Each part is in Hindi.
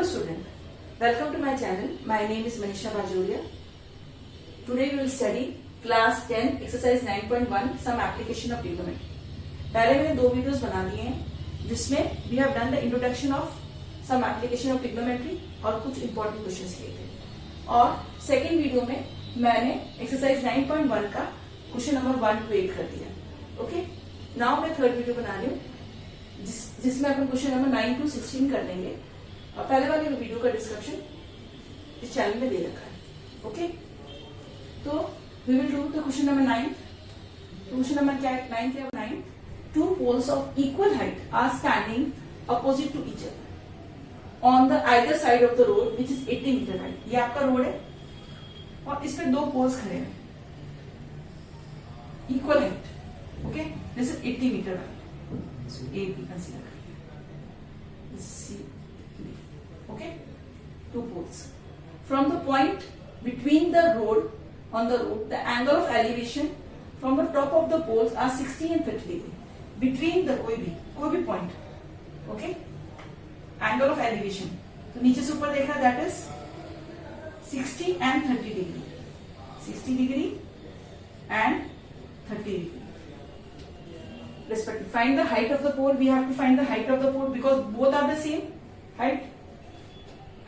student, welcome to my channel. My name is Manisha Bajoria. Today we will study class 10 exercise 9.1 some application of trigonometry. पहले मैंने दो वीडियोस बना दिए हैं जिसमें we have done the introduction of some application of trigonometry और कुछ important questions किए थे और सेकेंड वीडियो में मैंने एक्सरसाइज 9.1 का क्वेश्चन नंबर 1 to 8 कर दिया. ओके, नाउ मैं थर्ड वीडियो बना रही हूँ जिसमें अपन क्वेश्चन नंबर 9 to 16 कर देंगे और पहले वाले वीडियो का डिस्क्रिप्शन इस चैनल में दे रखा है. ओके, तो we will do the question number 9. Question number क्या है? 9 क्या? 9 two poles of equal height are standing opposite to each other on the either side of the road which is 80 meter wide. ये आपका रोड है और इस पे दो पोल्स खड़े हैं equal height. Okay, this is 80 metre wide. So A B consider करिए. C B. Okay, two poles from the point between the road on the road the angle of elevation from the top of the poles are 60 and 30 degree between the कोई भी point. Okay, angle of elevation तो नीचे से ऊपर देख रहा है that is 60 and 30 degree. 60 degree and 30 degree respectively. Find the height of the pole. We have to find the height of the pole because both are the same height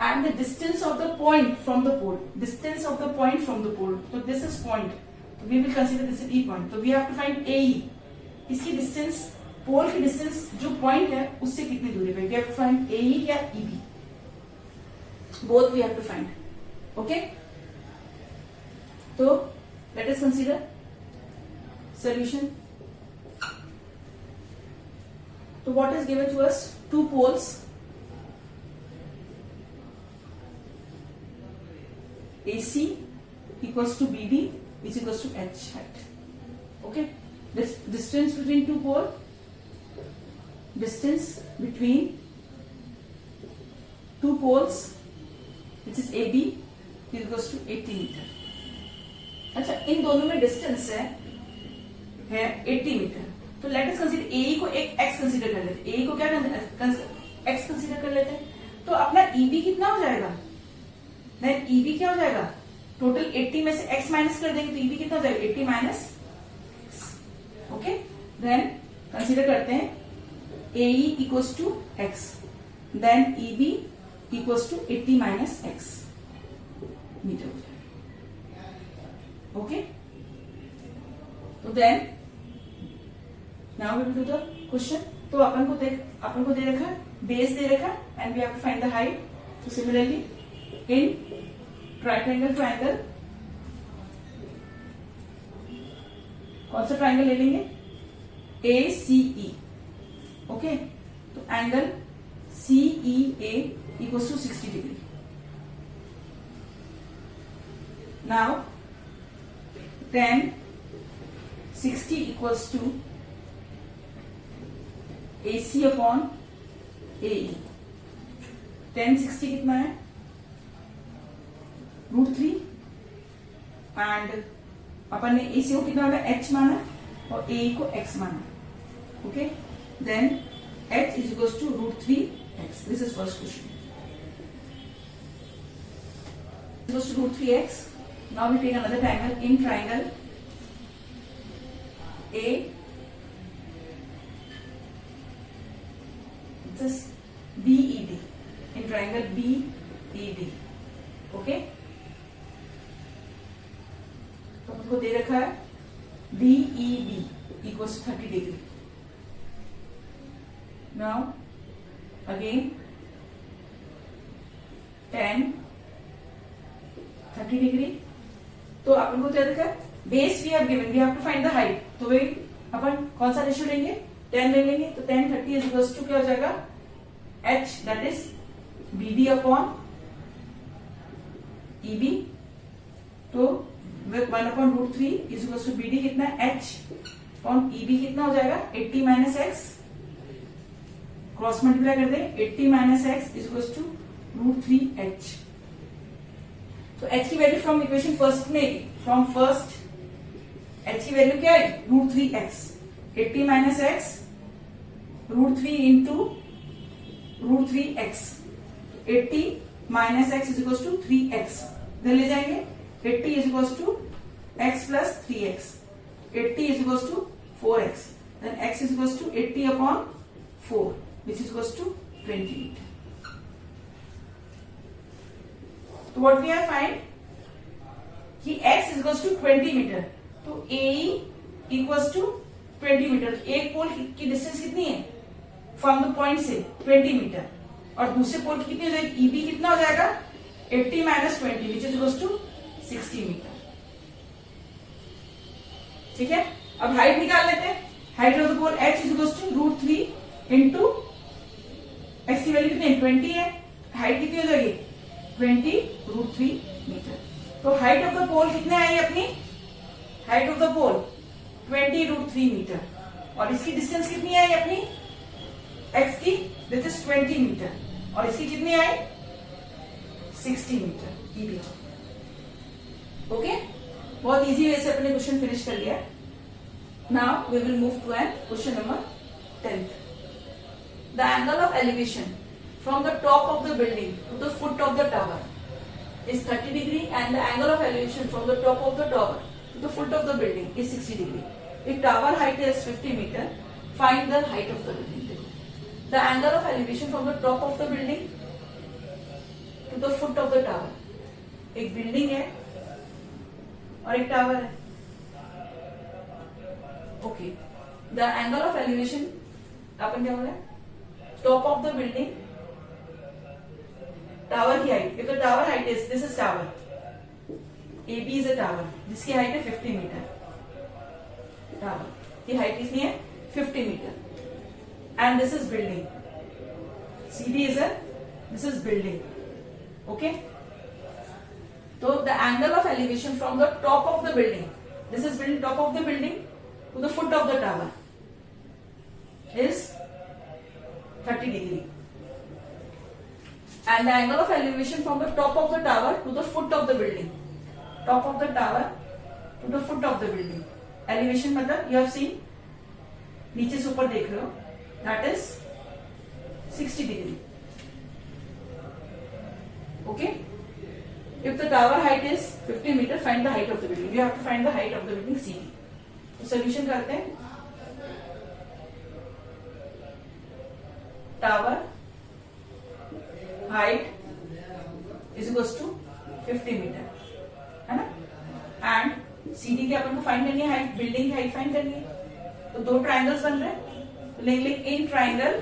and the distance of the point from the pole. Distance of the point from the pole. So this is point. We will consider this is E point. So we have to find AE. इसकी डिस्टेंस पोल की डिस्टेंस जो पॉइंट है उससे कितनी दूरी पे. We have to find AE या EB. Both we have to find. Okay, तो लेट अस कंसीडर सॉल्यूशन. तो what is given to us? Two poles AC equals to BD which equals to H height. Okay, this distance between two pole, distance between two poles which is AB is equals to 80 metre. अच्छा, इन दोनों में डिस्टेंस है 80 मीटर. तो लेट अस कंसीडर AE को एक x कंसीडर कर लेते हैं. AE को क्या x कंसीडर कर लेते हैं. तो अपना EB कितना हो जाएगा? देन EB क्या हो जाएगा? टोटल 80 में से x माइनस कर देंगे तो EB कितना हो जाएगा? 80 माइनस. ओके, देन कंसीडर करते हैं AE equals to x, then EB equals to 80 minus x metre हो जाएगा. ओके, तो then now we will do the question. तो अपन को दे रखा बेस दे रखा and we have to find the height. तो similarly in triangle two angle कौन सा ट्राइंगल ले लेंगे? ACE. ओके, तो angle CEA equals to 60 degree. Now 10 60 equals to AC upon AE. 10 60 कितना है? √3 एंड अपन ने AC को कितना होगा? H माना और AE को X माना. Okay, then H is equals to √3x. This is first question. Equals to √3x. Now we take another triangle. In triangle A this is BED. in triangle BED. Okay, तो हमको दे रखा है DEB equals 30 degree. Now again 10 30 degree. तो अपन को क्या रखा है? Base we have given, we have to find the height. तो वही अपन कौन सा रेशियो लेंगे? 10 ले लेंगे. तो 10 30 इज इक्वल्स टू क्या हो जाएगा? H that is BD upon EB. तो 1 upon √3 is equal to BD कितना है? H अपॉन EB कितना हो जाएगा? 80 माइनस x. क्रॉस मल्टीप्लाई कर दें. 80 minus x is equal to √3h. तो h की वैल्यू फ्रॉम इक्वेशन फर्स्ट में, फ्रॉम फर्स्ट h की वैल्यू क्या है? √3x. 80 minus x √3 into √3x. 80 minus x is equal to 3x, इधर ले जाएंगे 80 is equal to x plus 3x, 80 is equals to 4x, then x is equals to 80 upon 4, which is equals to 20 meter. So what we have find कि x is equals to 20 meter, तो AE equals to 20 meter. एक पोल की डिस्टेंस कितनी है फ्रॉम द पॉइंट से 20 मीटर, और दूसरे पोल की कितनी हो जाएगी, EB कितना हो जाएगा 80 minus 20, which is equals to 60 metre. ठीक है, अब हाइट निकाल लेते हैं. Height of the pole h is equals to √3 into x की वैल्यू कितनी है 20 है, हाइट कितनी हो जाएगी 20 √3 मीटर. तो हाइट ऑफ द पोल कितने आई अपनी, height of the pole 20 √3 metre, और इसकी डिस्टेंस कितनी आई अपनी x की, दिस इज 20 मीटर, और इसकी कितनी आई 60 मीटर EB. ओके, बहुत इजी वे से अपने क्वेश्चन फिनिश कर लिया. Now we will move to an question number 10th. The angle of elevation from the top of the building to the foot of the tower is 30 degree and the angle of elevation from the top of the tower to the foot of the building is 60 degree. If tower height is 50 meter, find the height of the building. The angle of elevation from the top of the building to the foot of the tower. एक बिल्डिंग है और एक टावर है. Okay, the angle of elevation अपन क्या बोला, top of the building, tower की height, if the tower height is, this is tower, AB is a tower जिसकी हाइट है 50 मीटर, टावर की हाइट कितनी है 50 metre, and this is building, CD is a, this is building. Okay, तो the angle of elevation from the top of the building, this is building, top of the building to the foot of the tower is 30 degree. And the angle of elevation from the top of the tower to the foot of the building, top of the tower to the foot of the building, elevation मतलब you have seen नीचे से ऊपर देख रहे हो, that is 60 degree. Okay, if the tower height is 50 meter, find the height of the building. We have to find the height of the building CD. तो solution करते हैं. Tower height is equals to 50 metre, है ना, एंड CD की अपन को फाइंड करनी है हाइट, बिल्डिंग की हाइट फाइंड करनी है. तो दो ट्राइंगल्स बन रहे हैं, तो लेंगे in triangle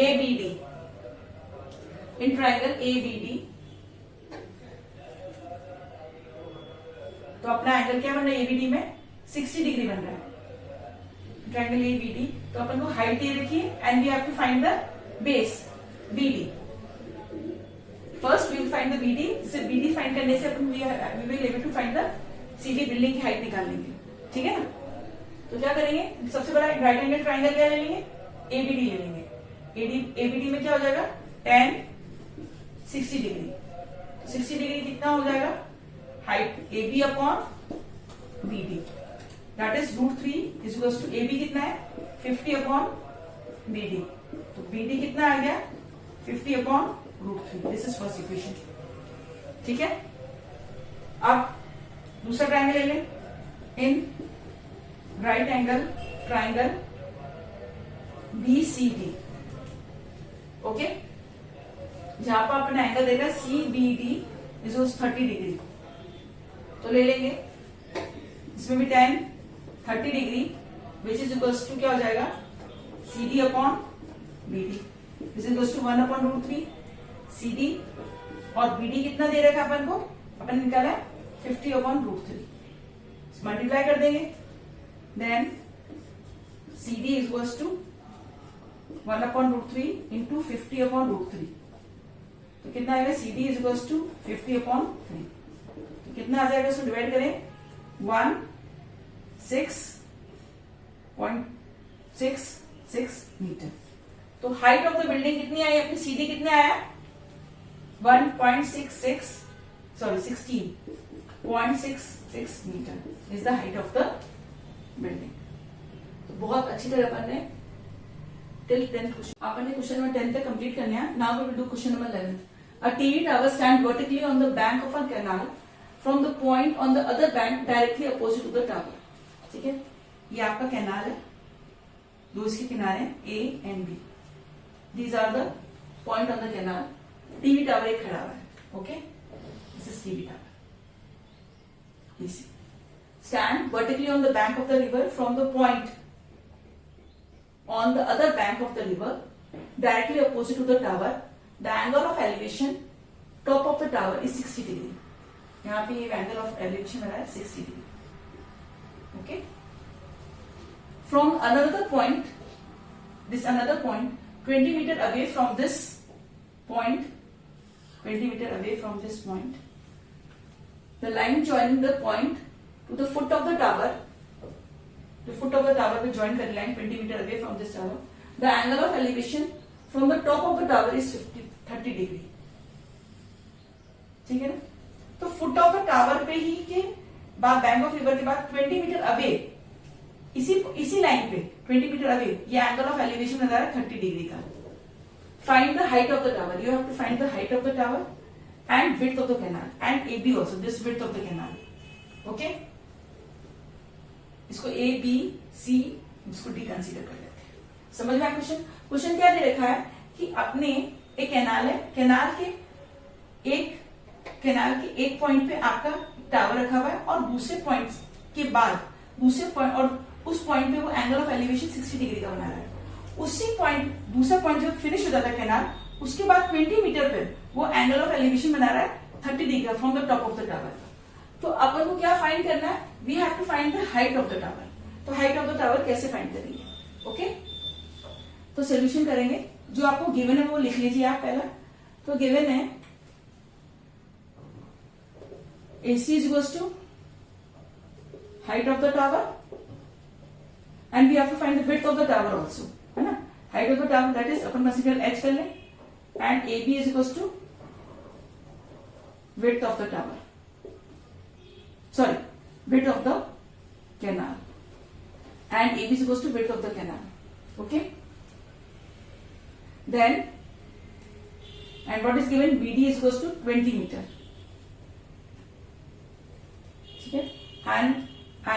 ABD, in triangle ABD. तो अपना एंगल क्या बन रहा है ABD में 60 डिग्री बन रहा है, ट्राइंगल ABD. तो अपन को हाइट दे रखी है and we have to find the base BD. First we will find the BD. इसे BD फाइंड करने से अपन we will able to find the CD, building की हाइट निकाल लेंगे. ठीक है ना, तो क्या करेंगे, सबसे बड़ा राइट एंगल ट्राइंगल क्या ले लेंगे, ABD ले लेंगे. ABD में क्या हो जाएगा tan 60 डिग्री. 60 डिग्री कितना हो जाएगा, height AB upon BD, that is √3 is equals to AB कितना है 50 अपॉन BD. तो BD कितना आ गया 50 upon √3. This is first equation. ठीक है, अब दूसरा ट्राइंगल ले लें. इन right angle triangle BCD. Okay, जहां पर अपना एंगल देगा CBD इज 30 डिग्री. तो ले लेंगे, इसमें भी tan 30 degree which is equals to क्या हो जाएगा CD upon BD, is equals to 1 upon √3 CD, और BD कितना दे रखा अपन को, अपन निकाला 50 अपॉन √3. मल्टीप्लाई कर देंगे, then CD is equals to 1 upon √3 into 50 upon √3. तो कितना आएगा, CD is equals to 50 upon 3. तो कितना आ जाएगा, इसको डिवाइड करें 1.66 मीटर. तो हाइट ऑफ द बिल्डिंग कितनी आई अपनी, CD कितने आया 16.66 metre is the height of the building. तो बहुत अच्छी तरह अपन ने टिल 10th क्वेश्चन। अपन ने क्वेश्चन नंबर 10 तक कंप्लीट करने हैं। Now we will do question number 11। A TV tower stand vertically on the bank of a canal from the point on the other bank directly opposite to the tower. ठीक है, ये आपका कैनाल है, दो इसके किनारे A and B, these are the point on the canal. TV tower एक खड़ा हुआ है, okay, this is TV tower. Stand vertically on the bank of the river from the point on the other bank of the river directly opposite to the tower. The angle of elevation top of the tower is 60 degree. यहाँ पे ये angle of elevation आ रहा है 60 degree. Okay. From another point, this another point 20 meter away from this point, 20 meter away from this point, the line joining the point to the foot of the tower, the foot of the tower will join the line 20 meter away from this tower. The angle of elevation from the top of the tower is 30 degree. ठीक है ना? तो फुट ऑफ द टावर पे ही के बाद बैंक ऑफ रिवर के बाद 20 मीटर अवे, इसी लाइन पे 20 मीटर अवे ये एंगल ऑफ एलिवेशन बता रहा है 30 डिग्री का। Find the height of the tower, you have to find the height of the tower and width of the canal and AB also, this width of the canal. Okay, इसको A B C इसको D कंसीडर कर लेते हैं। समझ में आया क्वेश्चन? क्वेश्चन क्या दे रखा है कि अपने एक कैनाल है, कैनाल के एक पॉइंट पे आपका टावर रखा हुआ है और दूसरे पॉइंट के बाद दूसरे पॉइंट और उस पॉइंट पे वो एंगल ऑफ एलिवेशन 60 डिग्री का बना रहा है। उसी पॉइंट दूसरा पॉइंट जब फिनिश हो जाता है कैनाल, उसके बाद 20 मीटर पे वो एंगल ऑफ एलिवेशन बना रहा है 30 degree from the top of the tower. तो अपन को क्या फाइंड करना है? We have to find the height of the tower. तो हाइट ऑफ द टावर कैसे फाइंड करेंगे? ओके, तो सोल्यूशन करेंगे। जो आपको गिवन है वो लिख लीजिए आप पहला। तो गिवन है AC is equals to height of the tower and we have to find the width of the tower also, है ना। Height of the tower that is अपन कंसीडर H कर लें and AB is equals to width of the tower, sorry, width of the canal, and AB is equals to width of the canal. Okay, then and what is given? BD is equals to 20 meter. ठीक है, and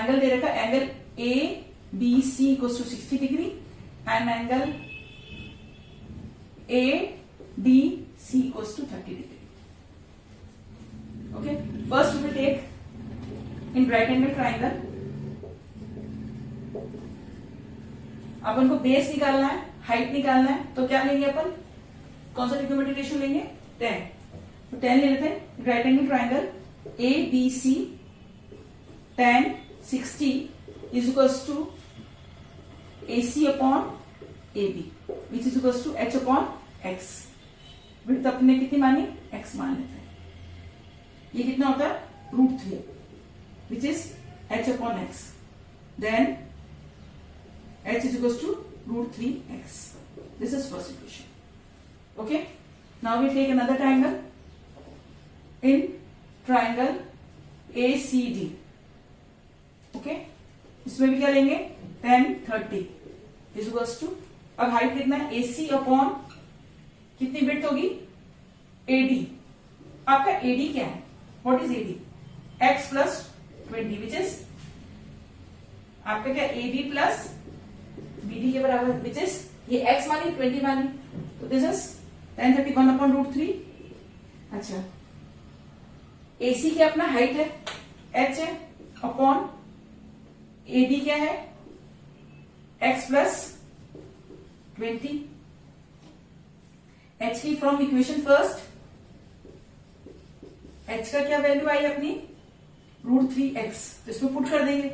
angle दे रखा, angle ABC equals to 60 degree and angle ADC equals to 30 degree. Okay, first we will take in right angle triangle. अपन को बेस निकालना है, हाइट निकालना है, तो क्या लेंगे अपन? कौन सा ट्रिग्नोमेट्रिक रेशियो लेंगे? 10। तो 10 ले लेते हैं। Right angle triangle ABC tan 60 is equals to AC upon AB, which is equals to H upon X. Width अपने कितनी मानी? X मान लेते हैं। ये कितना होता है? √3, which is H upon X. Then H is equals to √3x. This is first equation. Okay. Now we take another triangle. In triangle ACD. Okay. इसमें भी क्या लेंगे? tan 30 is equals to, अब हाइट कितना है? AC अपॉन कितनी विड्थ होगी? AD. आपका AD क्या है? What is AD? X plus 20, which is आपका क्या? AB plus BD के बराबर, which is ये x मानी 20 मानी, तो दिस इज tan 31 अपॉन √3। अच्छा, AC क्या अपना हाइट है? H है अपॉन AD क्या है? X plus 20। H की फ्रॉम इक्वेशन फर्स्ट, H का क्या वैल्यू आई अपनी? √3x, तो इसमें पुट कर देंगे।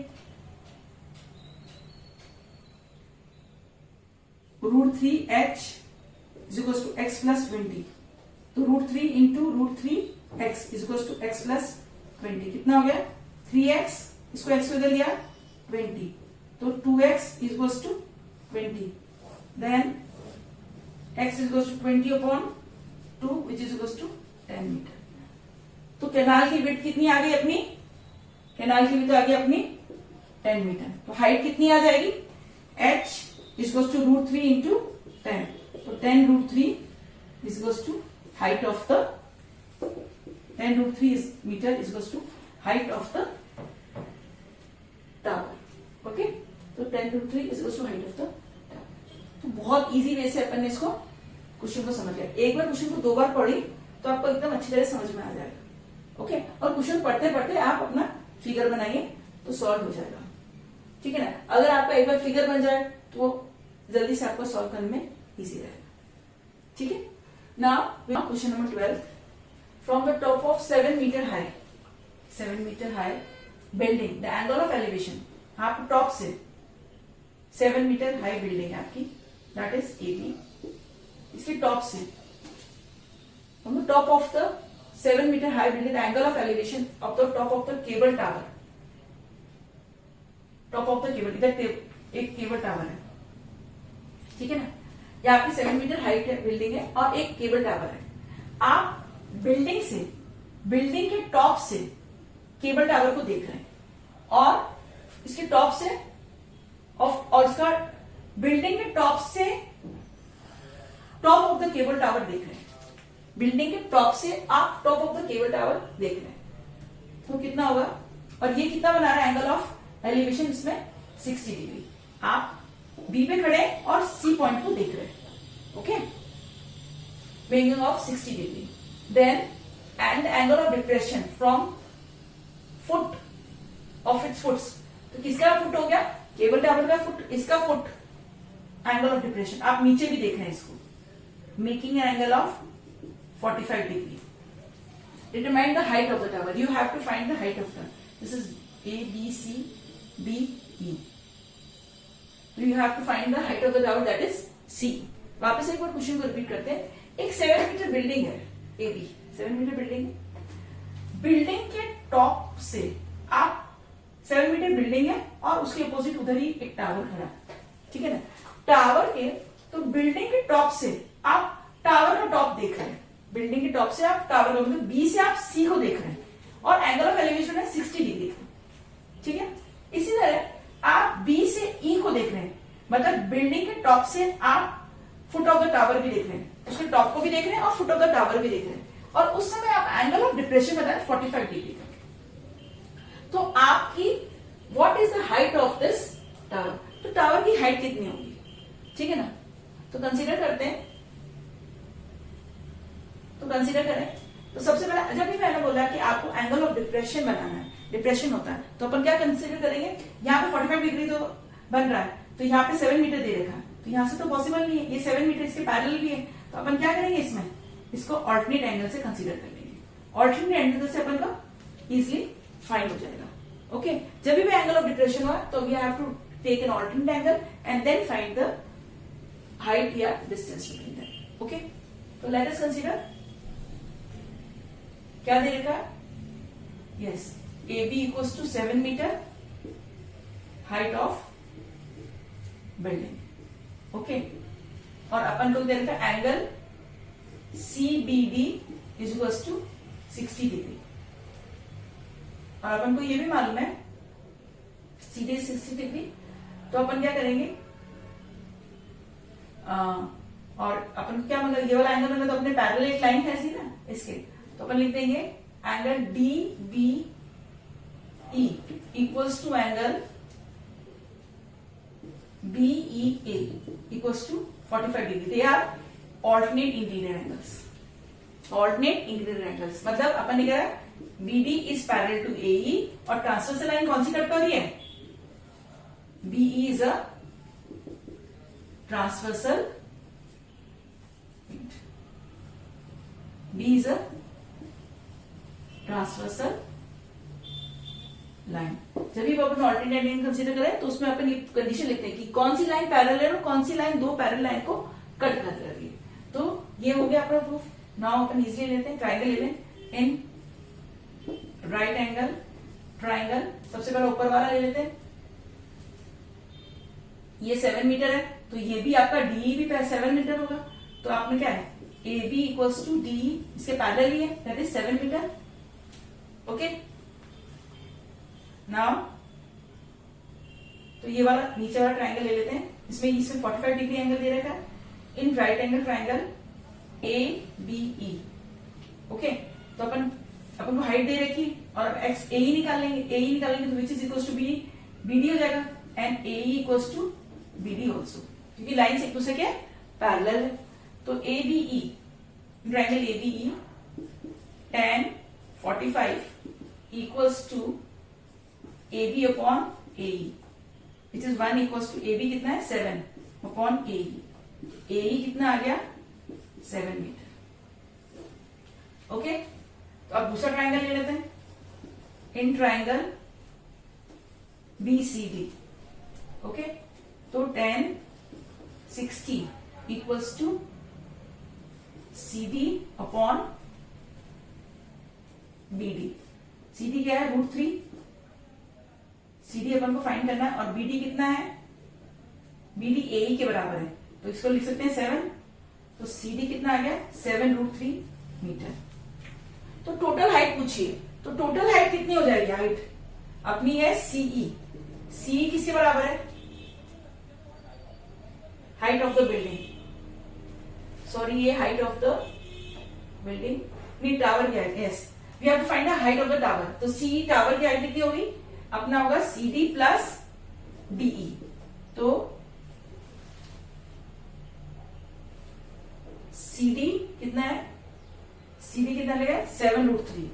√3h is equals to x plus 20, तो √3 into √3x is equals to x plus 20, कितना हो गया? 3x, इसको x को दे दिया 20, तो 2x is equals to 20, then x is equals to 20 upon 2, which is equals to 10 metre. तो कैनाल की विड्थ कितनी आ गई अपनी? कैनाल की विड्थ आ गई अपनी 10 मीटर। तो हाइट कितनी आ जाएगी? h is equals to √3 into 10, तो 10√3 is equals to height of the 10√3 meter is equals to height of the tower. Okay, तो 10√3 is equals to height of the tower. तो बहुत इजी वे से अपन ने इसको क्वेश्चन को समझ लिया. एक बार क्वेश्चन को 2 बार पढ़ी तो आपको एकदम अच्छी तरह समझ में आ जाएगा. ओके, और क्वेश्चन पढ़ते पढ़ते आप अपना फिगर बनाइए तो सॉल्व हो जाएगा. ठीक है ना. अगर आपका एक बार फिगर बन जाए तो जल्दी से आपको सॉल्व करने में इजी रहेगा. ठीक है. Now question number 12. From the top of 7 metre high building the angle of elevation. आप टॉप से 7 मीटर हाई बिल्डिंग है आपकी, दैट इज एबी. इसके टॉप से from the top of the 7 metre high building the angle of elevation of the top of the cable tower. Top of the cable, इधर एक केबल टावर है. ठीक है ना. ये आपकी 7 मीटर हाइट बिल्डिंग है और एक केबल टावर है. आप बिल्डिंग के टॉप से केबल टावर को देख रहे हैं और इसके टॉप से और इसका बिल्डिंग के टॉप से top of the cable tower देख रहे हैं. बिल्डिंग के टॉप से आप top of the cable tower देख रहे हैं तो कितना होगा. और ये कितना बना रहा है एंगल ऑफ एलिवेशन इसमें 60 डिग्री. आप बी पे खड़े और सी पॉइंट को देख रहे हैं. Okay, angle of 60 degree. Then and angle of depression from foot of its foots. तो किसका फुट हो गया, केबल टावर का फुट, इसका फुट. एंगल ऑफ डिप्रेशन आप नीचे भी देख रहे हैं इसको, making an angle of 45 degree. Determine the height of the tower. You have to find the height of the, this is A B C D E. You have to find the height of the tower, that is C. वापस एक बार क्वेश्चन को रिपीट करते हैं. एक 7 मीटर बिल्डिंग है ए बी, 7 मीटर बिल्डिंग है. बिल्डिंग के टॉप से आप 7 मीटर बिल्डिंग है और उसके अपोजिट उधर ही एक टावर खड़ा है. ठीक है ना. टावर के तो बिल्डिंग के टॉप से आप टावर का टॉप देख रहे हैं. बिल्डिंग के टॉप से आप टावर का मतलब बी से आप सी को देख रहे हैं और एंगल ऑफ एलिवेशन है 60 डिग्री. ठीक है. इसी तरह आप बी से ई को देख रहे हैं, मतलब बिल्डिंग के टॉप से आप फुट ऑफ द टावर भी देख रहे हैं, उसके टॉप को भी देख रहे हैं और फुट ऑफ द टावर भी देख रहे हैं. और उस समय आप एंगल ऑफ डिप्रेशन बताए 45 डिग्री का. तो आपकी what is the height of this tower. तो टावर की हाइट कितनी होगी. ठीक है ना. तो कंसीडर करते हैं. तो कंसीडर करें तो सबसे पहले जब भी मैंने बोला कि आपको एंगल ऑफ डिप्रेशन बनाना है, डिप्रेशन होता है, तो अपन क्या कंसीडर करेंगे. यहाँ पे 45 डिग्री तो बन रहा है, तो यहाँ पे 7 मीटर दे रखा है, तो यहां से तो पॉसिबल नहीं है. ये 7 मीटर इसके पैरेलल भी है, तो अपन क्या करेंगे इसमें, इसको ऑल्टरनेट एंगल से कंसीडर कर लेंगे. ऑल्टरनेट एंगल से अपन का इजिली फाइंड हो जाएगा. ओके, जब भी एंगल ऑफ डिप्रेशन हुआ तो we have to take an alternate angle and then find the height या डिस्टेंस बिटवीन देम. ओके, तो लेट अस कंसीडर. क्या दे रखा है. Yes, A B equals to 7 metre height of building. Okay, और अपन लोग दे रखा है angle C B D is equals to 60 degree. और अपन को ये भी मालूम है सी डी 60 डिग्री. तो अपन क्या करेंगे, और अपन क्या मतलब ये वाला एंगल मतलब तो अपने पैरेलल एक लाइन है ऐसी ना इसके, तो अपन लिख देंगे angle D B E equals to angle BEA equals to 45 degree. They are alternate inclined angles. Alternate inclined angles मतलब अपन ने क्या है, BD is parallel to AE और ट्रांसवर्सल लाइन कौन सी कट कर रही है. BE is a transversal. B is a transversal line. जब भी अपन ऑल्टरनेट लाइन कंसीडर करें तो उसमें अपन ये कंडीशन लिखते हैं कि कौन सी लाइन पैरेलल है और कौन सी लाइन दो पैरेलल लाइन को कट कर रही है. तो ये हो गया अपना प्रूफ. नाउ अपन इजीली लेते हैं ट्राइंगल ले लें. इन राइट एंगल ट्राइंगल सबसे पहले ऊपर वाला ले लेते हैं. ये 7 मीटर है तो ये भी आपका डी भी 7 मीटर होगा. तो आपने क्या है A B equals to D, इसके पैरेलल ही है, that is 7 metre. Okay, now तो ये वाला नीचे वाला ट्राइंगल ले लेते हैं. इसमें 45 डिग्री एंगल दे रखा है. In right angle triangle A B E. Okay, तो अपन को हाइट दे रखी और एक्स ए ई निकालेंगे, ए ई निकालेंगे तो which is equal to B, B D हो जाएगा and A E equal to B D also, क्योंकि लाइन्स एक दूसरे के पैरेलल है। तो A B E, triangle A B E tan 45 equals to A B upon A E, which is 1 equals to A B कितना है 7 अपॉन ए ई कितना आ गया 7 मीटर। ओके, तो अब दूसरा ट्राइंगल ले लेते हैं इन triangle B C D. Okay, तो tan 60 equals to C D upon B D. C D क्या है √3, सी डी अपन को फाइंड करना है और बी डी कितना है, बी डी ए के बराबर है, तो इसको लिख सकते हैं 7, तो सी डी कितना आ गया 7√3 मीटर। तो टोटल हाइट पूछिए, तो टोटल हाइट कितनी हो जाएगी, हाइट अपनी है सीई, सीई किसके बराबर है, height of the building, sorry ये हाइट ऑफ द बिल्डिंग, नहीं टावर क्या है, yes we have to find the height of the tower. तो सी टावर की हाइट कितनी होगी, अपना होगा सी डी प्लस डीई, तो सी डी कितना है, सी डी कितना लगेगा 7√3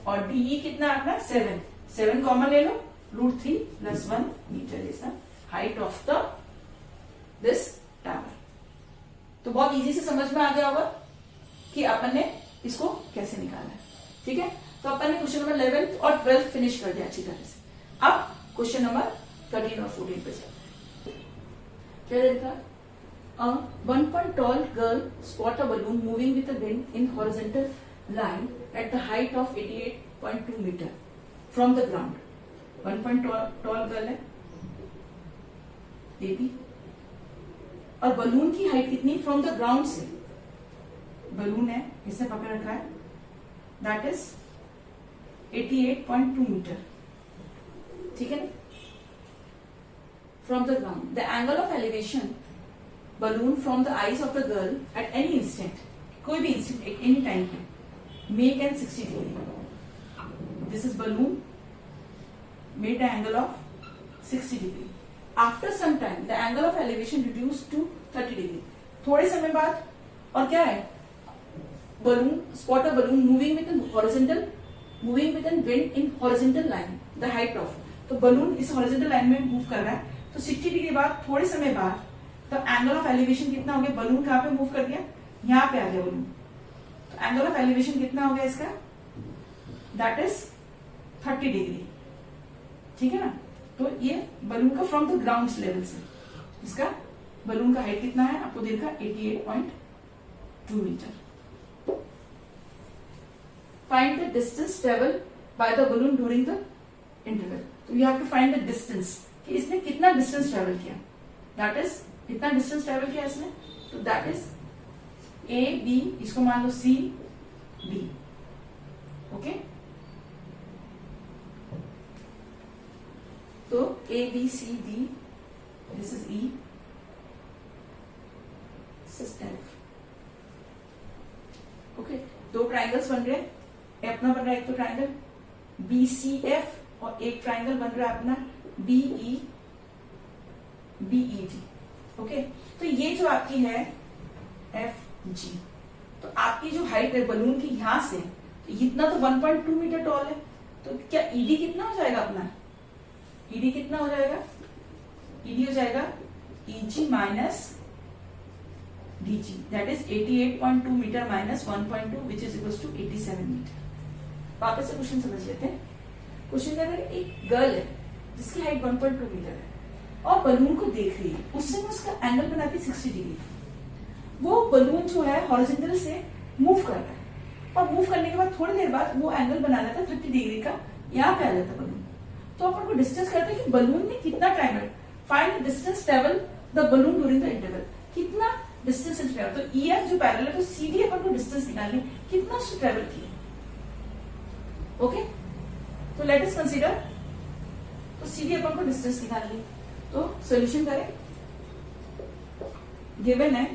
और डीई कितना अपना 7 कॉमन ले लो, √3 + 1 metre is the height of the this tower. तो बहुत इजी से समझ में आ गया होगा कि अपन ने इसको कैसे निकाला है। ठीक है, तो अपन ने क्वेश्चन नंबर 11 और 12 फिनिश कर दिया अच्छी तरह से। अब क्वेश्चन नंबर 13 और 14 पे चलते हैं। क्या देखा, a 1 point tall girl spot a balloon moving with the wind in horizontal line at the height of 88.2 meter from the ground। 1 point tall girl है बेबी, और बलून की हाइट कितनी फ्रॉम द ग्राउंड से, बलून है इसने पकड़ रखा है, दैट इज 88.2 मीटर। ठीक है, from the ground the angle of elevation balloon from the eyes of the girl at any instant, कोई भी instant at any time पे make an 60 degree। This is balloon made an angle of 60 degree। After some time the angle of elevation reduced to 30 degree। थोड़े समय बाद, और क्या है, balloon spot a balloon moving with a horizontal, moving with a wind in horizontal line the height of, तो balloon इस horizontal line में move कर रहा है, तो 60 डिग्री बाद थोड़े समय बाद तो एंगल ऑफ एलिवेशन कितना हो गया, बलून कहां पे मूव कर दिया, यहां पे आ गया बलून, तो एंगल ऑफ एलिवेशन कितना हो गया इसका, दैट इज 30 डिग्री। ठीक है ना, तो ये बलून का फ्रॉम द ग्राउंड लेवल से, इसका बलून का हाइट कितना है आपको देखा 88.2 metre. Find the distance travel by the balloon during the interval. तो you have to find the distance कि इसने कितना डिस्टेंस ट्रेवल किया, दैट इज कितना डिस्टेंस ट्रेवल किया इसने, तो दैट इज ए बी, इसको मान लो सी डी। ओके, तो A B C D, this is E, this is F. Okay, दो ट्राइंगल्स बन रहे हैं, अपना बन रहा है एक तो ट्राइंगल बी सी एफ और एक ट्राइंगल बन रहा है अपना बी ई डी। ओके, तो ये जो आपकी है एफ जी, तो आपकी जो हाइट है बलून की यहां से, तो इतना तो 1.2 मीटर टॉल है, तो क्या ईडी कितना हो जाएगा अपना, ईडी कितना हो जाएगा, ईडी हो जाएगा EG minus DG, that is 88.2 metre minus 1.2 which is equal to 87 metre. वापस से क्वेश्चन समझ लेते हैं। क्वेश्चन के अंदर एक गर्ल है जिसकी हाइट 1.2 मीटर है और बलून को देख रही है, उससे उसका एंगल बनाती 60 डिग्री। वो बलून जो है हॉरिजॉन्टल से मूव कर रहा है और मूव करने के बाद थोड़ी देर बाद वो एंगल बना लेता है 30 डिग्री का, यहाँ पे आ जाता बलून। तो अपन को डिस्टेंस करते हैं कि बलून ने कितना travel, find the distance travel the balloon during the interval, कितना डिस्टेंस ट्रेवल। तो ई एफ जो पैरेलल है तो सीधी अपन को डिस्टेंस निकालनी, कितना ट्रेवल किया। ओके, तो लेट अस कंसीडर, तो सीधी अपन को डिस्टेंस निकालनी, तो सॉल्यूशन करें। गिवन है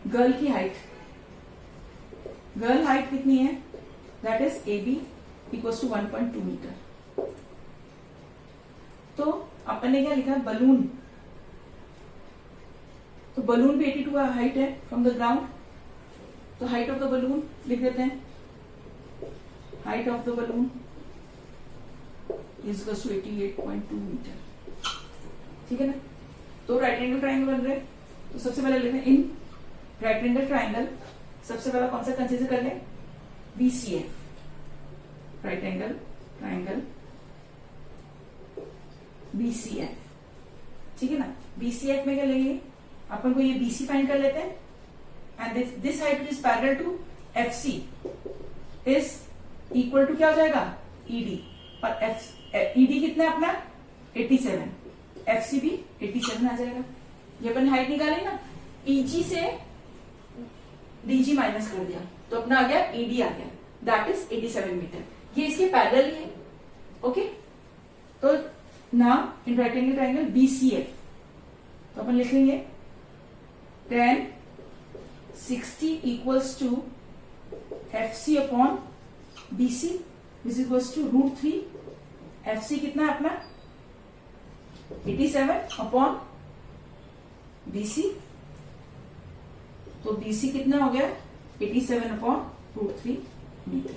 गर्ल की हाइट, गर्ल हाइट कितनी है, that is AB equals to 1.2 metre. तो अपन ने क्या लिखा, बलून, तो बलून भी 82 हाइट है फ्रॉम द ग्राउंड, तो हाइट ऑफ द बलून लिख देते हैं, height of the balloon is equals to 88.2 metre. ठीक है ना। तो राइट एंगल ट्राइंगल बन रहे, तो सबसे पहले लेते हैं इन राइट एंगल ट्राइंगल, सबसे पहला कौन सा कंसीडर कर लें, BCF, right angle triangle BCF। ठीक है ना। BCF में क्या लेंगे, अपन को ये BC फाइंड कर लेते हैं, and this height is parallel to FC is equal to क्या हो जाएगा, ED, और ED कितना है अपना 87, FC भी 87 आ जाएगा। ये अपन हाइट निकाले ना, EG से DG माइनस कर दिया तो अपना आ गया ED आ गया, दैट इज 87 मीटर। ये इसके पैरेलल ही है। ओके, तो now in right angle triangle BCF, तो अपन लिख लेंगे tan 60 equals to FC upon BC is equals to √3। FC कितना है अपना 87 अपॉन BC, तो BC कितना हो गया 87 अपॉन √3 मीटर।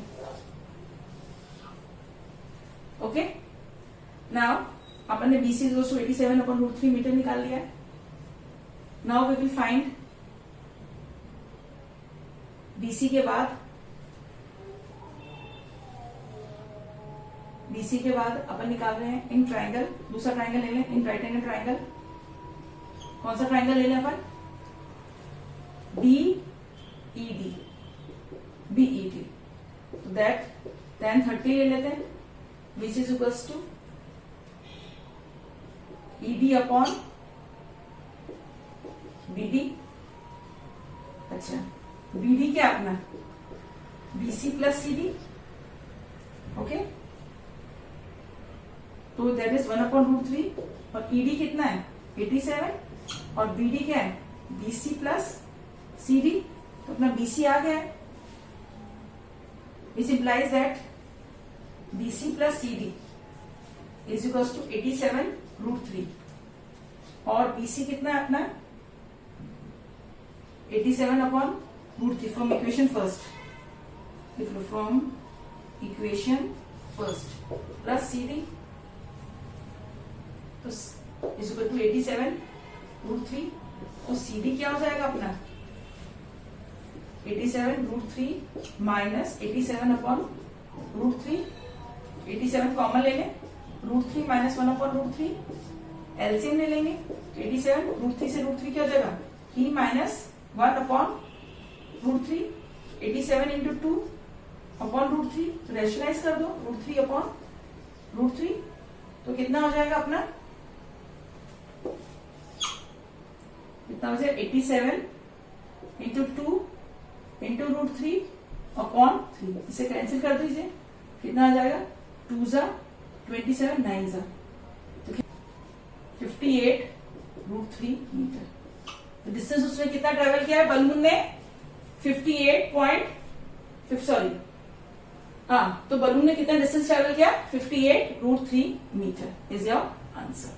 ओके, नाउ अपन ने BC is to 87 upon √3 metre निकाल लिया है। Now we will find BC के बाद, BC के बाद अपन निकाल रहे हैं इन ट्राइंगल, दूसरा ट्राइंगल ले लें, इन राइट एंगल ट्राइंगल। कौन सा ट्राइंगल ले लें अपन, BED, BED, तो दैट tan 30 ले लेते हैं, which is equals to ED upon BD। अच्छा, BD क्या अपना BC प्लस CD। ओके, तो दैट इज 1 अपॉन √3, और ED कितना है 87, और BD क्या है BC प्लस CD, तो अपना BC आ गया है। Which implies that BC plus CD is equals to 87 √3, और BC कितना है अपना 87 upon √3 from equation first, from equation first plus CD, तो इज इक्वल टू 87 √3, और CD क्या हो जाएगा अपना 87 √3 माइनस 87 अपॉन √3, 87 कॉमन ले लें, √3 माइनस 1 अपॉन √3, एलसीएम ले लेंगे, 87 √3 से √3 क्या हो जाएगा 3 माइनस 1 अपॉन √3, 87 इंटू 2 अपॉन √3, तो रेशनलाइज कर दो √3 अपॉन √3, तो कितना हो जाएगा अपना, कितना हो जाएगा 87 इंटू 2 इंटू √3 अपॉन 3, इसे कैंसिल कर दीजिए, कितना आ जाएगा 2 जा 27 9 जा, तो 58 √3 मीटर। तो डिस्टेंस उसने कितना ट्रेवल किया है, बलून ने 58 सॉरी, हाँ, तो बलून ने कितना डिस्टेंस ट्रेवल किया 58 √3 metre is your answer.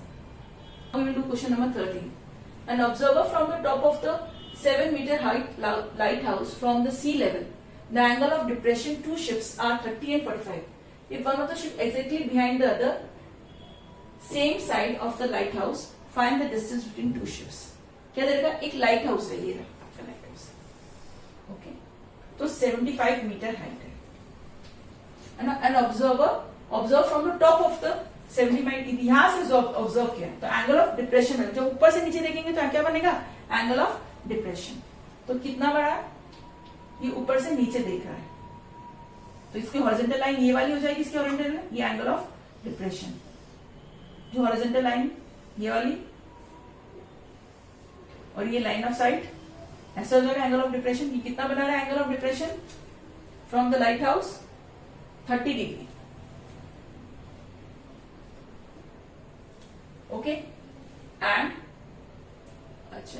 We will do question number 13। An observer from the top of the 7-meter height lighthouse from the sea level, the angle of depression two ships are 30 and 45. If one of the ship exactly behind the other, same side of the lighthouse, find the distance between two ships. क्या देगा, एक लाइट हाउस है, ये रहा लाइट हाउस। ओके, तो 75 मीटर हाइट है। An observer observe from the top of the 70 यहां से ऑब्जर्व किया, तो एंगल ऑफ डिप्रेशन है, जब ऊपर से नीचे देखेंगे तो क्या बनेगा एंगल ऑफ डिप्रेशन। तो कितना बड़ा है, ये ऊपर से नीचे देख रहा है, तो इसकी हॉरिजॉन्टल लाइन ये वाली हो जाएगी, इसकी हॉरिजॉन्टल लाइन, ये एंगल ऑफ डिप्रेशन, जो हॉरिजॉन्टल लाइन ये वाली, और ये लाइन ऑफ साइट, ऐसा हो जाएगा एंगल ऑफ डिप्रेशन। ये कितना बना रहा है angle of depression from the light house 30 degree. Okay, and अच्छा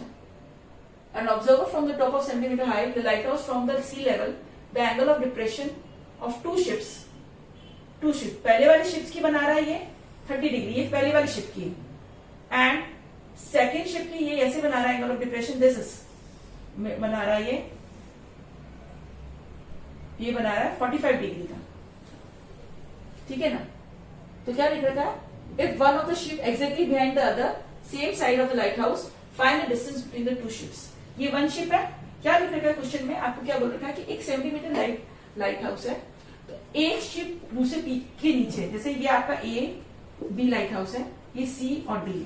an observer from the top of 70 meter height the lighthouse from the sea level the angle of depression of two ships पहले वाली शिप्स की बना रहा है ये 30 डिग्री, ये पहले वाली शिप की, एंड सेकेंड शिप की ये ऐसे बना रहा है angle of depression this is बना रहा है ये बना रहा है 45 डिग्री का, ठीक है ना। तो क्या लिख रखा है, if one of the ship exactly behind the other same side of the light house find the distance between the two ships. ये वन शिप है, क्या लिख रखा है क्वेश्चन में, आपको क्या बोल रखा है कि एक 70 मीटर लाइट हाउस है, तो एक शिप दूसरे के नीचे, जैसे ये आपका ए बी लाइट हाउस है, ये सी और डी है,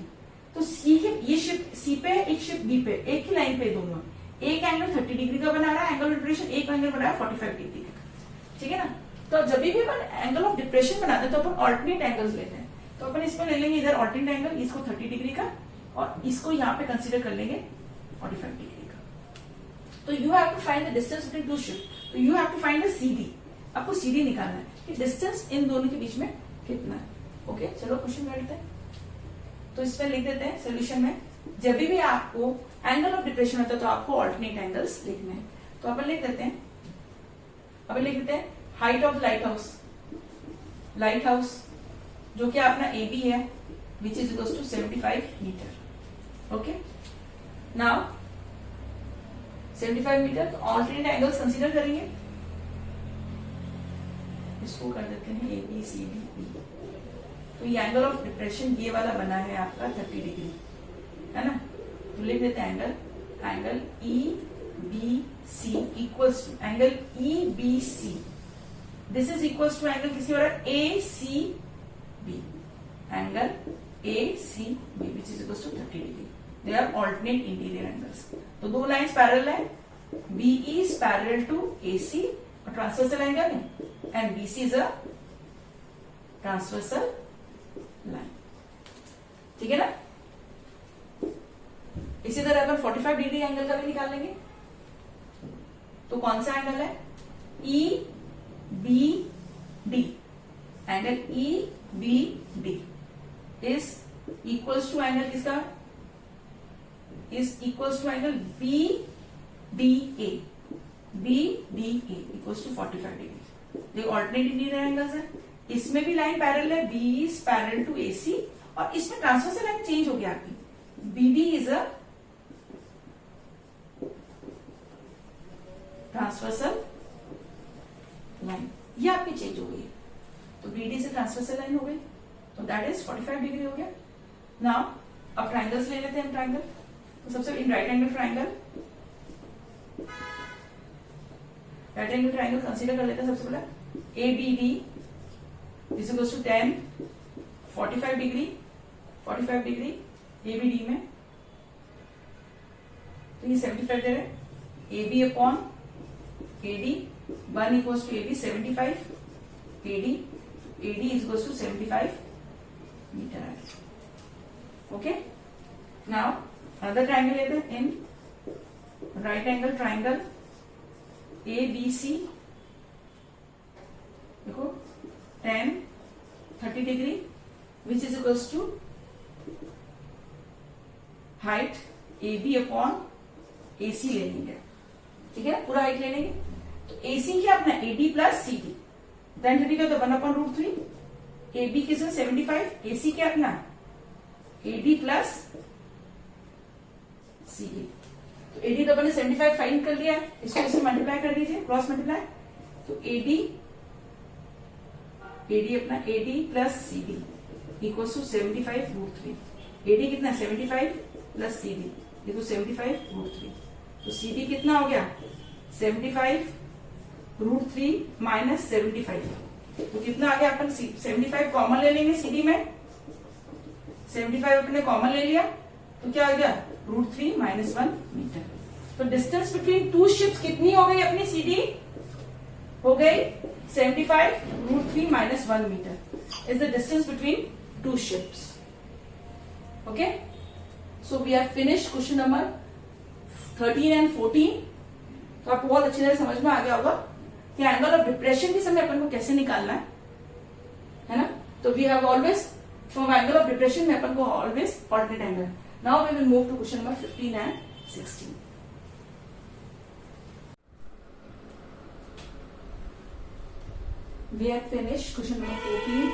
तो सी के ये शिप सी पे एक शिप बी पे, एक ही लाइन पे दोनों, एक एंगल 30 डिग्री का बना रहा है एंगल ऑफ डिप्रेशन, एक एंगल बना रहा है 45 डिग्री का, ठीक है ना। तो जब भी अपन एंगल ऑफ डिप्रेशन बनाते हैं तो अपन ऑल्टरनेट एंगल्स लेते हैं, तो अपन इसमें ले लेंगे इधर ऑल्टरनेट एंगल, इसको 30 डिग्री का, और इसको यहाँ पे कंसिडर कर लेंगे 45 डिग्री का। तो you have to find the distance between two ship, तो you have to find the CD, आपको सीडी निकालना है कि डिस्टेंस इन दोनों के बीच में कितना है। ओके, चलो क्वेश्चन करते हैं। तो इसमें लिख देते हैं सोल्यूशन में, जब भी आपको एंगल ऑफ डिप्रेशन होता है तो आपको ऑल्टरनेट एंगल्स लिखने हैं, तो अपन लिख देते हैं हाइट ऑफ लाइट हाउस जो कि अपना ए बी है which is equals to 75 metre. Okay, now 75 metre, तो ऑल्टरनेट एंगल्स कंसीडर करेंगे, इसको कर देते हैं ए बी सी डी ई। तो ये एंगल ऑफ डिप्रेशन ये वाला बना है आपका 30 डिग्री, है ना। तो लिख देते हैं angle E B C equals to angle E B C, this is equals to angle किसके बराबर, A C B, angle A C B which is equals to 30 degree, they are alternate interior angles. तो दो लाइंस पैरेलल है, B is parallel to A C और ट्रांसवर्सल एंगल है, and B C is a transversal line, ठीक है ना। इसी तरह अपन 45 डिग्री एंगल का भी निकाल लेंगे, तो कौन सा एंगल है, E B D, angle E B D is equals to angle किसका, is equals to angle B D A, B D A equals to 45 degree. ये ऑल्टरनेट इंटीरियर एंगल्स है, इसमें भी लाइन पैरेलल है, B is parallel to A C, और इसमें ट्रांसवर्सल लाइन चेंज हो गया आपकी, B D is a transversal line, ये आपकी चेंज हो गई है, तो बीडी से ट्रांसवर्सल लाइन हो गई, तो दैट इज 45 डिग्री हो गया। नाउ अब ट्राइंगल्स ले लेते हैं, ट्राइंगल, तो सबसे in right angle triangle consider कर लेते हैं। सबसे पहले A B D is equal to 10 45 degree A B D में, तो ये 75 दे रहे, A B upon A D 1 equals to A B 75 A D is equals to 75 metre है। ओके, नाउ अनदर ट्राइंगल लेते हैं, in right angle triangle A B C, देखो 10 30 degree which is equals to height A B upon A C ले लेंगे, ठीक है, पूरा हाइट ले लेंगे। तो ए सी क्या अपना A D plus C D, then 30 का तो 1/√3, ए बी किस 75, ए सी क्या अपना A D plus C D, तो ए डी तो अपने 75 फाइंड कर लिया, इसको इससे मल्टीप्लाई कर दीजिए, क्रॉस मल्टीप्लाई, तो ए डी अपना A D plus C D equal to 75√3, A D कितना 75 प्लस सी डी देखो 75√3, तो सी डी कितना हो गया 75√3 माइनस 75, तो कितना आ गया, अपन 75 कॉमन ले लेंगे सीडी में, 75 अपने कॉमन ले लिया, तो क्या आ गया √3 माइनस 1 मीटर। तो डिस्टेंस बिटवीन टू शिप्स कितनी हो गई अपनी सीडी, हो गई 75√3 minus 1 metre is the distance between two ships. Okay, so we have finished question number 13 and 14। तो आपको बहुत अच्छी तरह समझ में आ गया होगा कि एंगल ऑफ डिप्रेशन के समय अपन को कैसे निकालना है ना। तो we have always from angle of depression में अपन को always alternate angle. Now we will move to question number 15 and 16। we have finished question number 14.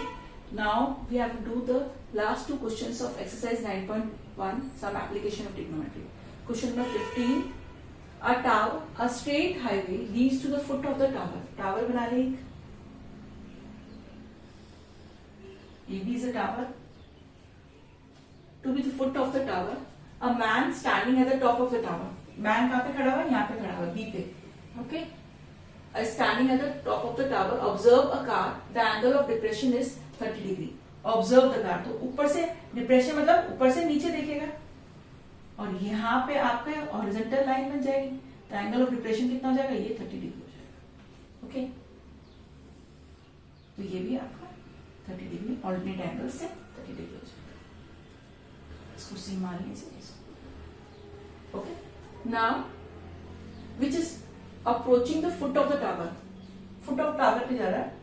Now we have to do the last two questions of exercise 9.1, some application of trigonometry. Question number 15. A straight highway leads to the foot of the tower. Tower बना ले एक. AB is a tower. To be the foot of the tower, a man standing at the top of the tower. Man कहाँ पे खड़ा हुआ है? यहाँ पे खड़ा हुआ है, B पे. Okay. Standing at the top of the tower, observe a car. The angle of depression is 30 degree. Observe the car. तो ऊपर से depression मतलब ऊपर से नीचे देखेगा और यहाँ पे आपका हॉरिजॉन्टल लाइन बन जाएगी. तो एंगल ऑफ डिप्रेशन कितना हो जाएगा? ये 30 डिग्री हो जाएगा. ओके. तो ये भी आपका 30 डिग्री ऑल्टरनेट एंगल से 30 डिग्री हो जाएगा. इसको सी मान लीजिए. Okay. Now which is approaching the foot of the tower. Foot of tower पे जा रहा है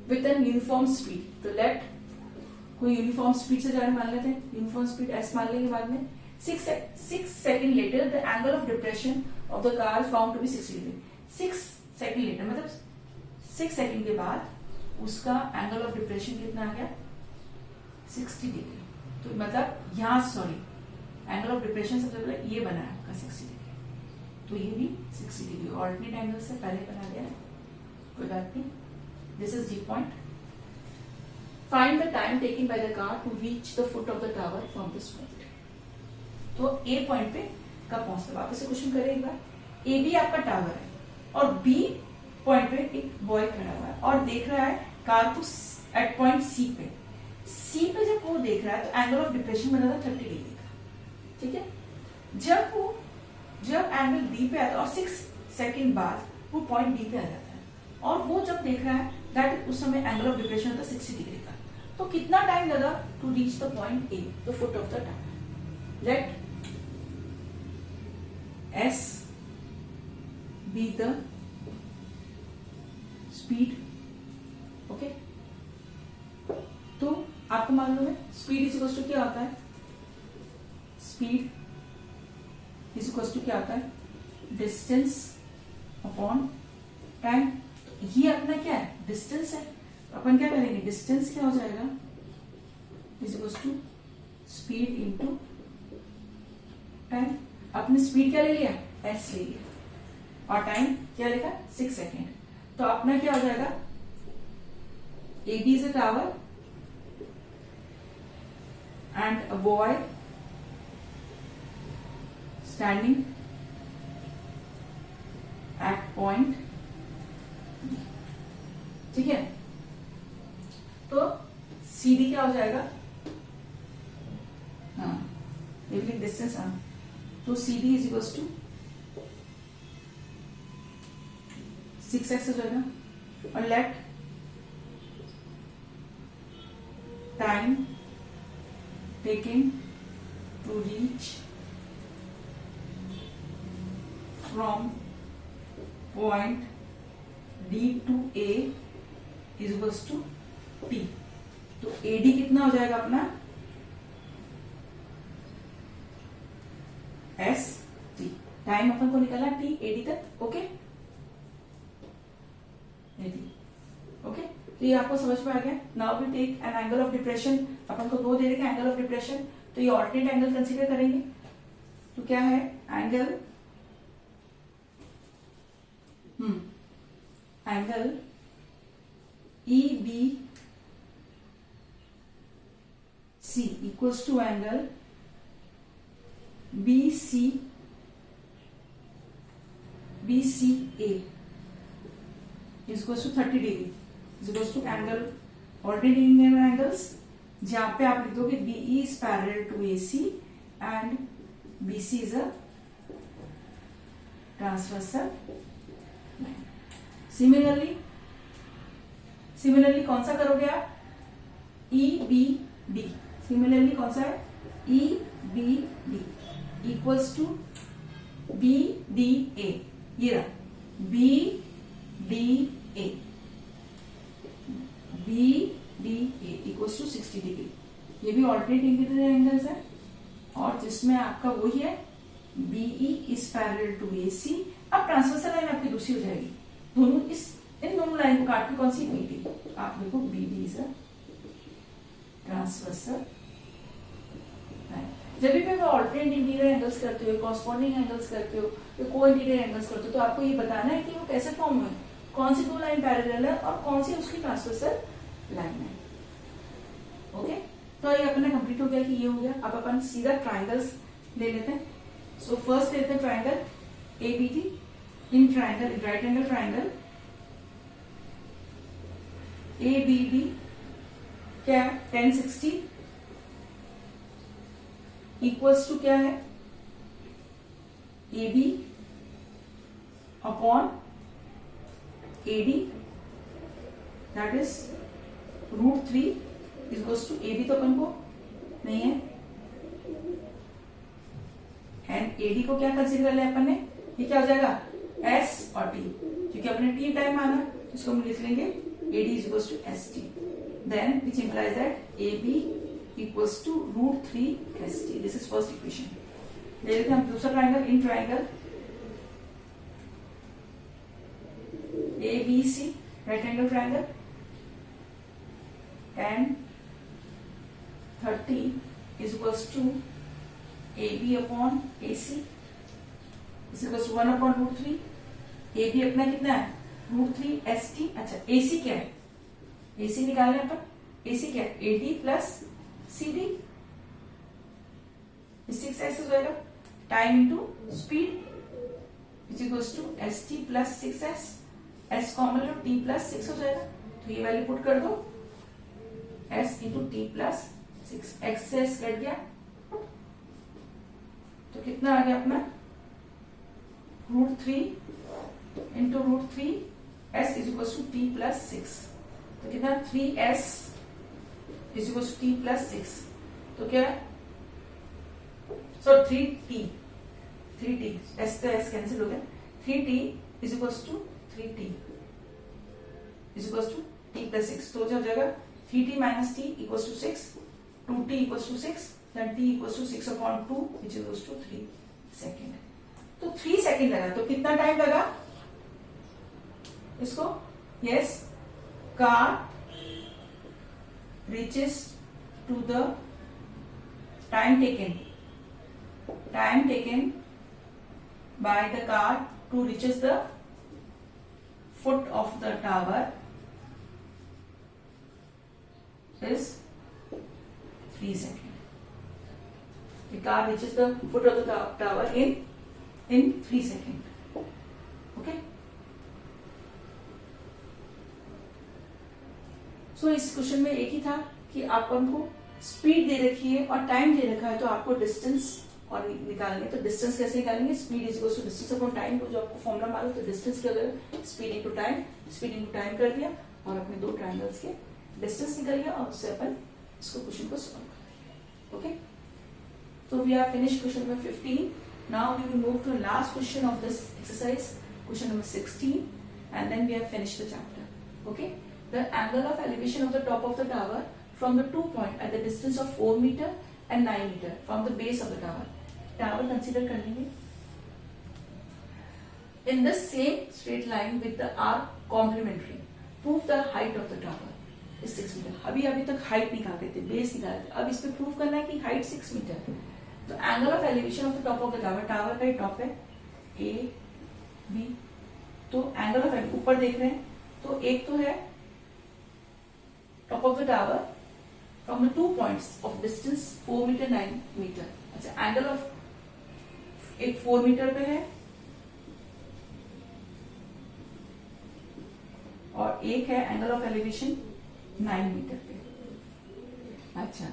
विथ एन यूनिफॉर्म स्पीड. तो लेट कोई यूनिफॉर्म स्पीड से जा रहा है मान लेते हैं. यूनिफॉर्म स्पीड एस मान लेंगे बाद में. 6 second later the angle of depression of the car found to be 60 degree. 6 second later मतलब 6 सेकेंड के बाद उसका एंगल ऑफ डिप्रेशन कितना आ गया? 60 डिग्री. तो मतलब यहाँ सॉरी एंगल ऑफ डिप्रेशन सबसे पहले ये बना है आपका 60 डिग्री. तो ये भी 60 डिग्री ऑल्टरनेट एंगल से पहले बना दिया है. कोई बात नहीं. This is D point. Find the time taken by the car to reach the foot of the tower from this point. तो ए पॉइंट पे कब पहुंचता है? वापस से क्वेश्चन करें एक बार. ए बी आपका टावर है और बी पॉइंट पे एक बॉय खड़ा हुआ है और देख रहा है कार को एट पॉइंट सी पे. सी पे जब वो देख रहा है तो एंगल ऑफ डिप्रेशन बना था 30 डिग्री का. ठीक है. जब एंगल डी पे आता है और 6 सेकेंड बाद वो पॉइंट डी पे आ जाता है और वो जब देख रहा है दैट उस समय एंगल ऑफ डिप्रेशन होता है 60 डिग्री का. तो कितना टाइम लगा to reach the point A, the foot of the tower. Let S be the speed. Okay. तो आपको मालूम है स्पीड इज इक्वल टू क्या होता है? स्पीड इज इक्वल टू क्या होता है? Distance upon time. ये अपना क्या है? डिस्टेंस है. अपन क्या करेंगे? डिस्टेंस क्या हो जाएगा? Is equal to speed into time. अपने स्पीड क्या ले लिया? एस ले लिया और टाइम क्या लिखा? 6 सेकेंड. तो अपना क्या हो जाएगा? A B is a tower and a boy standing at point. ठीक है. तो सी डी क्या हो जाएगा? हाँ एवरी डिस्टेंस. हाँ तो C D is equal to 6x हो जाएगा और let time taken to reach from point D to A is equals to T. तो AD कितना हो जाएगा अपना? S T. टाइम अपन को निकालना T AD तक. ओके. ओके. तो ये आपको समझ में आ गया. Now we take an angle of depression. अपन को दो दे देगा एंगल ऑफ डिप्रेशन. तो ये ऑल्टरनेट एंगल कंसीडर करेंगे. तो क्या है? Angle E B C equals to angle B C A equals to 30 degree equals to angle alternate angles जहां पे आप लिखोगे BE is parallel to AC and BC is a transversal line. Similarly कौन सा करोगे आप? ई बी डी. सिमिलरली कौन सा है? E B D equals to B D A. ये रहा B D A. B D A equals to 60 degree. ये भी ऑल्टरनेट इंटीरियर एंगल्स है और जिसमें आपका वही है BE is parallel to AC. अब ट्रांसवर्सल लाइन आपकी दूसरी हो जाएगी. दोनों इस इन दोनों लाइन को काट के कौन सी बीडी, आप देखो BD is a transversal line. जब भी आप ऑल्टरनेट इंटीरियर एंगल्स करते हो, कॉरस्पॉन्डिंग एंगल्स करते हो, को इंटीरियर एंगल्स करते हो, तो आपको ये बताना है कि वो कैसे फॉर्म हुए, कौन सी दो लाइन पैरेलल है और कौन सी उसकी ट्रांसवर्सल लाइन है। ओके, तो ये अपना कंप्लीट हो गया कि ये हो गया। अब अपन सीधा ट्राइंगल्स ले लेते हैं। सो फर्स्ट लेते हैं triangle ABD. In triangle, right angle triangle ABD क्या है, 1060 इक्वल्स टू क्या है, AB upon AD, that is √3 equals to AB, तो अपन को नहीं है, एंड AD को क्या कंसीडर कर लिया अपन ने, ये क्या हो जाएगा S और T, क्योंकि अपने T टाइम माना, इसको हम लिख लेंगे AD is equals to ST, then which implies that AB equals to √3 ST. This is first equation. ले लेते हैं हम दूसरा triangle. In triangle ABC, right angle triangle, tan 30 is equals to AB upon AC is equals to 1 upon √3। AB अपना कितना है, √3 ST। अच्छा, AC क्या है, AC निकालने अपन, AC क्या है, AD प्लस CD, 6S हो जाएगा, time into speed is equals to ST plus 6S, S common लो, T प्लस 6 हो जाएगा, तो ये वैल्यू पुट कर दो, S into T plus 6, X से S कट गया, तो कितना आ गया अपना, √3 into √3 S is equals to T plus 6, तो कितना 3S is equals to T plus 6, तो क्या, सो 3T S तो S कैंसिल हो गया, 3T is equals to 3T is equals to T plus 6, तो हो जाएगा 3T minus T equals to 6, 2T equals to 6, then T equals to 6 upon 2 which equals to 3 second. तो 3 सेकेंड लगा, तो कितना टाइम लगा इसको, yes, car reaches to the time taken by the car to reaches the foot of the tower is 3 seconds. The car reaches the foot of the tower in 3 seconds. Okay. सो इस क्वेश्चन में एक ही था कि आपको स्पीड दे रखी है और टाइम दे रखा है, तो आपको डिस्टेंस और निकालेंगे। तो डिस्टेंस कैसे निकालेंगे, speed is equal to distance upon time, को जो आपको फॉर्मूला मालूम, तो डिस्टेंस क्या होगा, speed into time, speed into time कर दिया और अपने दो ट्रायंगल्स के डिस्टेंस निकल गया और उससे अपन इसको क्वेश्चन को सॉल्व कर। ओके, तो we are finish question number 15। Now we will move to last question of this exercise, question number 16, and then we have finished the chapter. Okay, the angle of elevation of the top of the tower from the 2 point at the distance of 4 meter and 9 meter from the base of the tower. Tower consider कर लेंगे in the same straight line with the arc complementary. Prove the height of the tower is 6 meter. अभी तक height निकालते थे, base निकालते थे, अब इस पे prove करना है कि height 6 meter। तो angle of elevation of the top of the tower, tower का ही top है A B, तो एंगल ऑफ ऊपर देख रहे हैं, तो एक तो है top of the tower from the 2 points of distance 4 metre 9 metre. अच्छा, एंगल ऑफ एक 4 मीटर पे है और एक है एंगल ऑफ एलिवेशन 9 मीटर पे। अच्छा,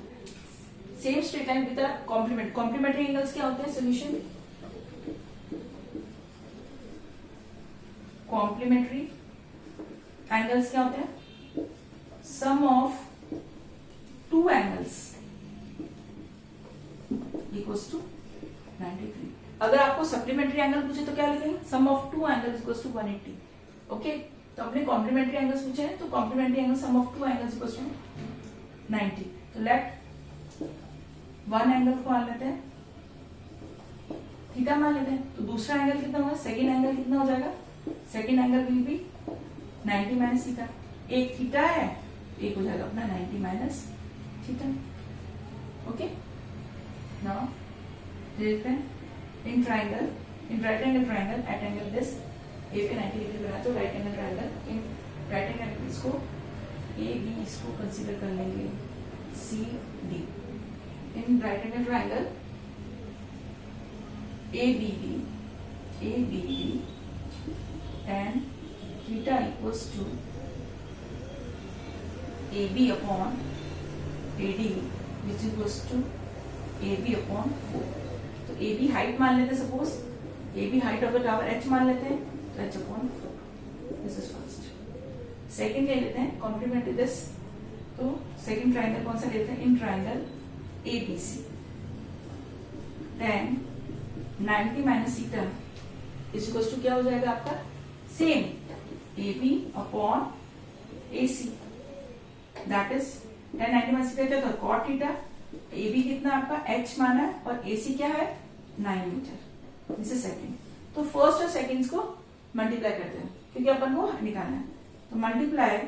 same straight line with complement, complementary angles क्या होते हैं, सोल्यूशन कॉम्प्लीमेंट्री एंगल्स क्या होते हैं, sum of 2 angles equals to 93। अगर आपको सप्लीमेंट्री एंगल पूछे तो क्या लिखेंगे, sum of 2 angles equals to 180। Okay, तो अपने कॉम्प्लीमेंट्री एंगल्स पूछे हैं, तो complementary angle sum of 2 angles equals to 90। तो लेट 1 एंगल को मान लेते हैं, थीटा मान लेते हैं, तो दूसरा एंगल कितना होगा, सेकेंड एंगल कितना हो जाएगा, second angle will be 90 minus theta, एक थीटा है, एक हो जाएगा अपना 90 माइनस थीटा। ओके, नाउ देखते हैं इन triangle, in right angle triangle at angle this A पे 90 डिग्री बना, तो right angle triangle, in right angle इसको ए बी, इसको कंसीडर कर लेंगे C D. In right angle triangle A B D and theta equals to A B upon A D which equals to A B upon 4। तो ए बी हाइट मान लेते हैं, suppose A B height of the tower h मान लेते हैं, तो h upon 4। This is first. Second ले लेते हैं कॉम्प्लीमेंट दिस, तो सेकेंड ट्राइंगल कौन सा लेते हैं, इन triangle A B C, then 90 minus theta is equals to क्या हो जाएगा आपका, same A B upon A C, that is 90 minus theta था कॉट थीटा, ए बी कितना आपका h माना है और ए सी क्या है 9 मीटर। This is second. तो फर्स्ट और सेकेंड को मल्टीप्लाई करते हैं क्योंकि अपन को निकालना है, तो मल्टीप्लाई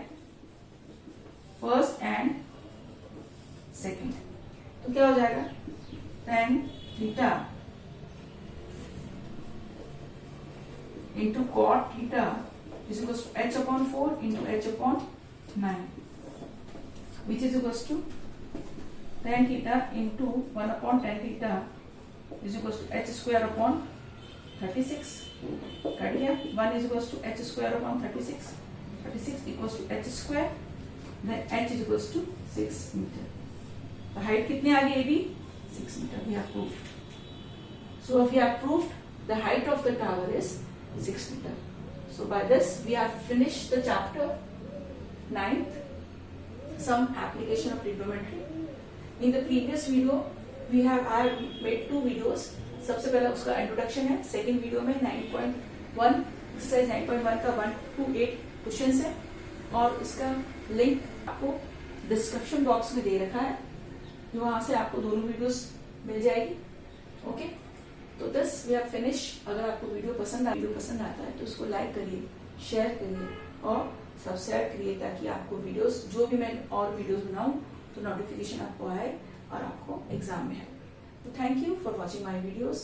फर्स्ट एंड सेकेंड, तो क्या हो जाएगा, tan theta into cot theta is equals to h upon 4 into h upon 9 which is equals to tan theta into 1 upon tan theta is equals to h square upon 36. Cut गया, 1 is equals to h square upon 36, 36 equals to h square, then h is equals to 6 meter. तो हाइट कितनी आ गई AB 6 meter. We have proved. So we have proved the height of the tower is 6 meter. So by this we have finished the chapter 9th, some application of trigonometry. In the previous video we have I have made 2 videos. सबसे पहला उसका इंट्रोडक्शन है, सेकेंड वीडियो में 9.1 एक्सरसाइज 9.1 का 1 to 8 क्वेश्चंस है और इसका लिंक आपको डिस्क्रिप्शन बॉक्स में दे रखा है, जो वहां से आपको दोनों वीडियोस मिल जाएगी। ओके, तो दिस वी हैव फिनिश। अगर आपको वीडियो पसंद आता है तो उसको लाइक करिए, शेयर करिए और सब्सक्राइब करिए ताकि आपको वीडियोस जो भी मैं और वीडियोस बनाऊं तो नोटिफिकेशन आपको आए और आपको एग्जाम में है। तो thank you for watching my videos.